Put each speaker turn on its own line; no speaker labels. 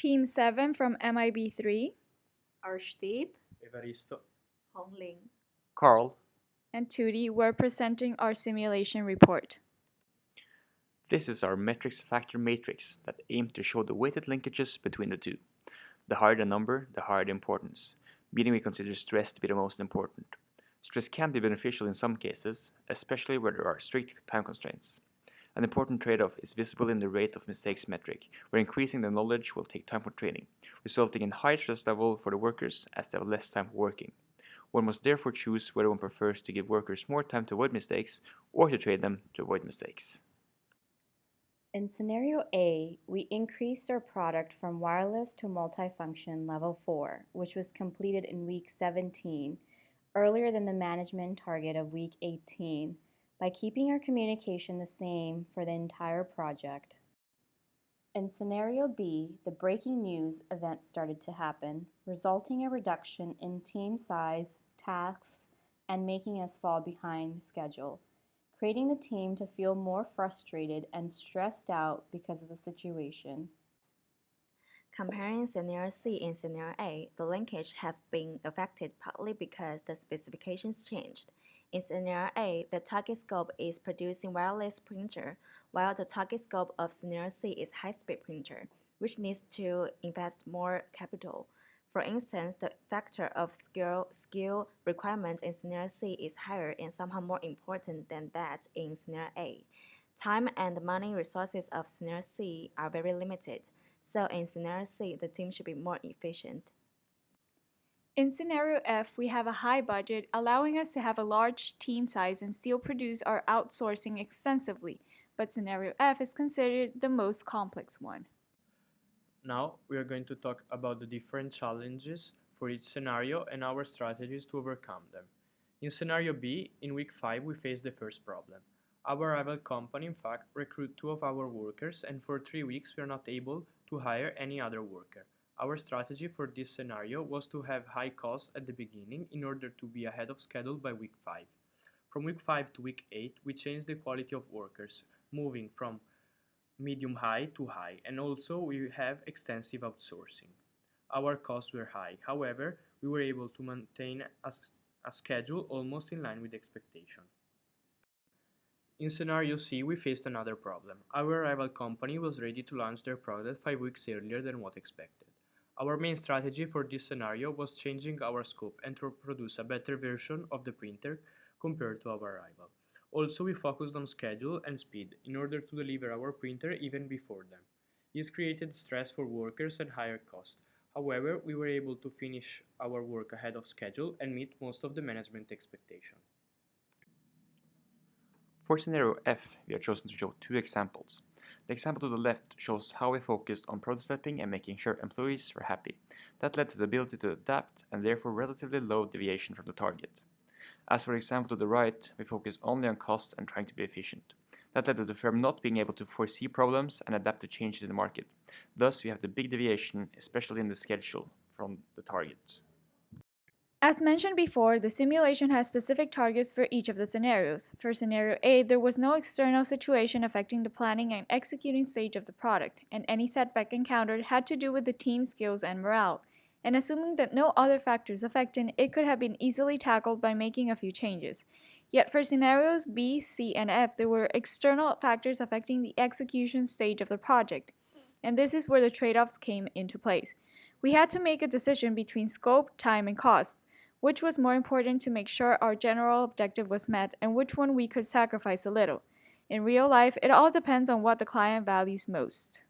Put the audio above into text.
Team 7 from MIB3,
Arshdeep,
Evaristo,
Hongling,
Carl.
and Tootie were presenting our simulation report.
This is our metrics factor matrix that aims to show the weighted linkages between the two. The higher the number, the higher the importance, meaning we consider stress to be the most important. Stress can be beneficial in some cases, especially where there are strict time constraints. An important trade-off is visible in the rate of mistakes metric, where increasing the knowledge will take time for training, resulting in high stress level for the workers as they have less time for working. One must therefore choose whether one prefers to give workers more time to avoid mistakes or to train them to avoid mistakes.
In scenario A, we increased our product from wireless to multifunction level 4, which was completed in week 17, earlier than the management target of week 18, by keeping our communication the same for the entire project. In scenario B, the breaking news event started to happen, resulting in a reduction in team size, tasks, and making us fall behind schedule, creating the team to feel more frustrated and stressed out because of the situation.
Comparing scenario C and scenario A, the linkage have been affected partly because the specifications changed. In scenario A, the target scope is producing wireless printer, while the target scope of scenario C is high-speed printer, which needs to invest more capital. For instance, the factor of skill requirements in scenario C is higher and somehow more important than that in scenario A. Time and money resources of scenario C are very limited. So in scenario C, the team should be more efficient.
In scenario F, we have a high budget, allowing us to have a large team size and still produce our outsourcing extensively, but scenario F is considered the most complex one.
Now we are going to talk about the different challenges for each scenario and our strategies to overcome them. In scenario B, in week 5 we faced the first problem. Our rival company in fact recruited 2 of our workers, and for 3 weeks we are not able to hire any other worker. Our strategy for this scenario was to have high costs at the beginning in order to be ahead of schedule by week 5. From week 5 to week 8 we changed the quality of workers, moving from medium high to high, and also we have extensive outsourcing. Our costs were high, however, we were able to maintain a schedule almost in line with expectation. In scenario C, we faced another problem. Our rival company was ready to launch their product 5 weeks earlier than what expected. Our main strategy for this scenario was changing our scope and to produce a better version of the printer compared to our rival. Also, we focused on schedule and speed in order to deliver our printer even before them. This created stress for workers and higher cost. However, we were able to finish our work ahead of schedule and meet most of the management expectation.
For scenario F, we have chosen to show 2 examples. The example to the left shows how we focused on prototyping and making sure employees were happy. That led to the ability to adapt and therefore relatively low deviation from the target. As for the example to the right, we focus only on costs and trying to be efficient. That led to the firm not being able to foresee problems and adapt to changes in the market. Thus, we have the big deviation, especially in the schedule, from the target.
As mentioned before, the simulation has specific targets for each of the scenarios. For scenario A, there was no external situation affecting the planning and executing stage of the product, and any setback encountered had to do with the team's skills and morale. And assuming that no other factors affected, it could have been easily tackled by making a few changes. Yet for scenarios B, C, and F, there were external factors affecting the execution stage of the project, and this is where the trade-offs came into place. We had to make a decision between scope, time, and cost. Which was more important to make sure our general objective was met, and which one we could sacrifice a little. In real life, it all depends on what the client values most.